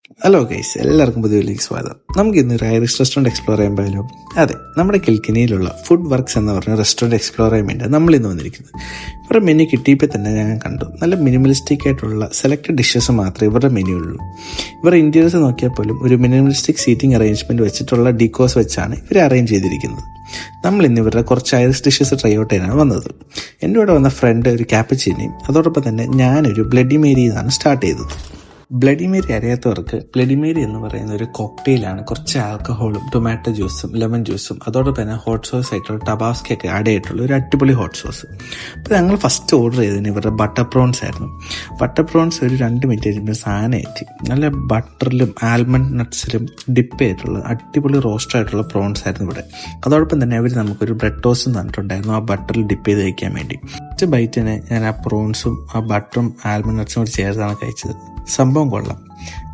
Hello guys, എല്ലാവർക്കും പുതിയ വീഡിയോയിലേക്ക് സ്വാഗതം. നമുക്ക് ഇന്നൊരു ഐറിഷ് റെസ്റ്റോറൻറ്റ് എക്സ്പ്ലോർ ചെയ്യാൻ പോയാലോ? അതെ, നമ്മുടെ കിൽക്കിനിയിലുള്ള ഫുഡ് വർക്ക്സ് എന്ന് പറഞ്ഞ റെസ്റ്റോറൻറ്റ് എക്സ്പ്ലോർ ചെയ്യാൻ വേണ്ടി നമ്മൾ ഇന്ന് വന്നിരിക്കുന്നത്. ഇവരുടെ മെനു കിട്ടിയപ്പോൾ തന്നെ ഞാൻ കണ്ടു, നല്ല മിനിമലിസ്റ്റിക് ആയിട്ടുള്ള സെലക്റ്റഡ് ഡിഷസ് മാത്രമേ ഇവരുടെ മെനു ഉള്ളൂ. ഇവരുടെ ഇന്റീരിയേഴ്സ് നോക്കിയാൽ പോലും ഒരു മിനിമലിസ്റ്റിക് സീറ്റിംഗ് അറേഞ്ച്മെന്റ് വെച്ചിട്ടുള്ള ഡീക്കോസ് വെച്ചാണ് ഇവർ അറേഞ്ച് ചെയ്തിരിക്കുന്നത്. നമ്മൾ ഇന്ന് ഇവരുടെ കുറച്ച് ഐറിഷ് ഡിഷസ് ട്രൈ ഔട്ട് ചെയ്യാനാണ് വന്നത്. എൻ്റെ കൂടെ വന്ന ഫ്രണ്ട് ഒരു ക്യാപ്പച്ചീനയും അതോടൊപ്പം തന്നെ ഞാനൊരു ബ്ലഡി മേരി എന്നാണ് സ്റ്റാർട്ട് ചെയ്തത്. ബ്ലഡി മേരി അറിയാത്തവർക്ക്, ബ്ലഡി മേരി എന്ന് പറയുന്ന ഒരു കോക്ടെയിലാണ്. കുറച്ച് ആൽക്കഹോളും ടൊമാറ്റോ ജ്യൂസും ലെമൺ ജ്യൂസും അതോടൊപ്പം തന്നെ ഹോട്ട് സോസ് ആയിട്ടുള്ള ടബാസ്കൊക്കെ ആഡ് ചെയ്തിട്ടുള്ള ഒരു അടിപൊളി ഹോട്ട് സോസ്. അപ്പോൾ ഞങ്ങൾ ഫസ്റ്റ് ഓർഡർ ചെയ്തതിന് ഇവരുടെ ബട്ടർ പ്രോൺസ് ആയിരുന്നു. ബട്ടർ പ്രോൺസ് ഒരു 2 മിനിറ്റ് കഴിയുമ്പോൾ സാധനമായിട്ട് നല്ല ബട്ടറിലും ആൽമണ്ട് നട്ട്സിലും ഡിപ്പ് ചെയ്തിട്ടുള്ള അടിപൊളി റോസ്റ്റ് ആയിട്ടുള്ള പ്രോൺസ് ആയിരുന്നു ഇവിടെ. അതോടൊപ്പം തന്നെ അവർ നമുക്കൊരു ബ്രെഡ് ടോസ്റ്റും തന്നിട്ടുണ്ടായിരുന്നു ആ ബട്ടറിൽ ഡിപ്പ് ചെയ്ത് കഴിക്കാൻ വേണ്ടി. ഫസ്റ്റ് ബൈറ്റിന് ഞാൻ ആ പ്രോൺസും ആ ബട്ടറും ആൽമണ്ട് നട്ട്സും കൂടി ചേർത്താണ് കഴിച്ചത്. സംഭവം കൊള്ളാം.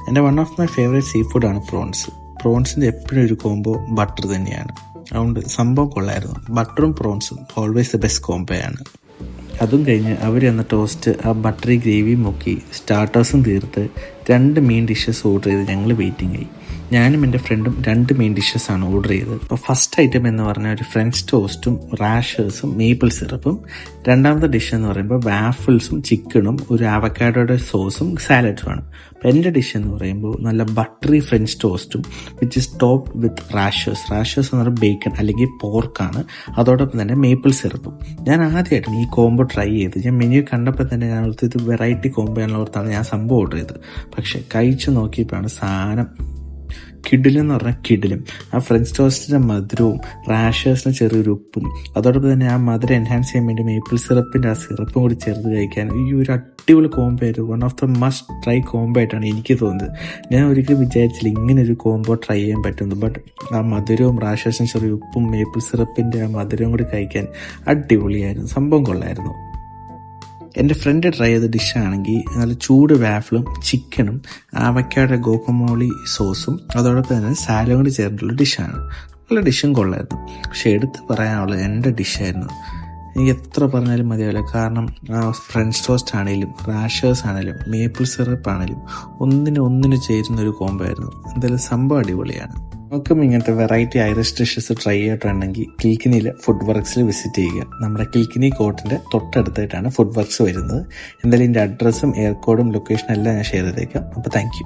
എൻ്റെ one of my favourite sea ഫുഡാണ് പ്രോൺസ്. പ്രോൺസിൻ്റെ എപ്പോഴും ഒരു കോംബോ ബട്ടർ തന്നെയാണ്. അതുകൊണ്ട് സംഭവം കൊള്ളായിരുന്നു. ബട്ടറും പ്രോൺസും ഓൾവേസ് ദ ബെസ്റ്റ് കോംബോയാണ്. അതും കഴിഞ്ഞ് അവർ എന്ന ടോസ്റ്റ് ആ ബട്ടറി ഗ്രേവി മുക്കി സ്റ്റാർട്ടേഴ്സും തീർത്ത് 2 മെയിൻ ഡിഷസ് ഓർഡർ ചെയ്ത് ഞങ്ങൾ വെയിറ്റിംഗ് ആയി. ഞാനും എൻ്റെ ഫ്രണ്ടും 2 മെയിൻ ഡിഷസാണ് ഓർഡർ ചെയ്തത്. അപ്പോൾ ഫസ്റ്റ് ഐറ്റം എന്ന് പറഞ്ഞാൽ ഒരു ഫ്രഞ്ച് ടോസ്റ്റും റാഷേഴ്സും മേപ്പിൾ സിറപ്പും. രണ്ടാമത്തെ ഡിഷ് എന്ന് പറയുമ്പോൾ വാഫിൾസും ചിക്കനും ഒരു അവക്കാഡോയുടെ സോസും സാലഡുമാണ്. അപ്പോൾ എൻ്റെ ഡിഷ് എന്ന് പറയുമ്പോൾ നല്ല ബട്ടറി ഫ്രഞ്ച് ടോസ്റ്റും which is top with rashers എന്ന് പറയുമ്പോൾ ബേക്കൺ അല്ലെങ്കിൽ പോർക്കാണ്. അതോടൊപ്പം തന്നെ മേപ്പിൾ സിറപ്പും. ഞാൻ ആദ്യമായിട്ടാണ് ഈ കോംബോ ട്രൈ ചെയ്ത്. ഞാൻ മെനു കണ്ടപ്പോൾ തന്നെ ഞാൻ ഓർത്ത് ഇത് വെറൈറ്റി കോംബോ ആണെന്ന് ഓർത്താണ് ഞാൻ സംഭവം ഓർഡർ ചെയ്തത്. പക്ഷെ കഴിച്ച് നോക്കിയപ്പോഴാണ് സാധനം കിഡിലെന്ന് പറഞ്ഞാൽ കിഡിലും. ആ ഫ്രഞ്ച് ടോസ്റ്റിൻ്റെ മധുരവും റാഷേഴ്സിന് ചെറിയൊരു ഉപ്പും അതോടൊപ്പം തന്നെ ആ മധുരം എൻഹാൻസ് ചെയ്യാൻ വേണ്ടി മേപ്പിൾ സിറപ്പിൻ്റെ ആ സിറപ്പും കൂടി ചേർത്ത് കഴിക്കാൻ ഈ ഒരു അടിപൊളി കോംബോ ആയിട്ട് one of the must try combo ആയിട്ടാണ് എനിക്ക് തോന്നുന്നത്. ഞാൻ ഒരിക്കലും വിചാരിച്ചില്ല ഇങ്ങനൊരു കോംബോ ട്രൈ ചെയ്യാൻ പറ്റുന്നു. ബട്ട് ആ മധുരവും റാഷേഴ്സിന് ചെറിയ ഉപ്പും മേപ്പിൾ സിറപ്പിൻ്റെ ആ മധുരവും കൂടി കഴിക്കാൻ അടിപൊളിയായിരുന്നു. സംഭവം കൊള്ളായിരുന്നു. എൻ്റെ ഫ്രണ്ട് ട്രൈ ചെയ്ത ഡിഷാണെങ്കിൽ നല്ല ചൂട് വാഫിളും ചിക്കനും ആവക്കാഡോ ഗോക്കമോളി സോസും അതോടൊപ്പം തന്നെ സാലഡും കൂടി ചേർന്നിട്ടുള്ള ഡിഷാണ്. നല്ല ഡിഷും കൊള്ളായിരുന്നു. പക്ഷെ എടുത്ത് പറയാനുള്ളത് എൻ്റെ ഡിഷായിരുന്നു. എനിക്ക് എത്ര പറഞ്ഞാലും മതിയാവില്ല. കാരണം ആ ഫ്രഞ്ച് ടോസ്റ്റ് ആണെങ്കിലും റാഷേഴ്സ് ആണെങ്കിലും മേപ്പിൾ സിറപ്പ് ആണെങ്കിലും ഒന്നിനു ചേരുന്നൊരു കോംബോ ആയിരുന്നു. എന്തായാലും സംഭവം അടിപൊളിയാണ്. നമുക്കും ഇങ്ങനത്തെ വെറൈറ്റി ഐറിഷ് ഡിഷസ് ട്രൈ ചെയ്തിട്ടുണ്ടെങ്കിൽ കിൽക്കിനിയിലെ ഫുഡ് വർക്ക്സിൽ വിസിറ്റ് ചെയ്യുക. നമ്മുടെ കിൽക്കിനി കോർട്ടിൻ്റെ തൊട്ടടുത്തായിട്ടാണ് ഫുഡ് വർക്ക്സ് വരുന്നത്. എന്തായാലും ഇതിൻ്റെ അഡ്രസ്സും എയർ കോഡും ലൊക്കേഷനും എല്ലാം ഞാൻ ഷെയർ ചെയ്തേക്കാം. അപ്പോൾ താങ്ക് യു.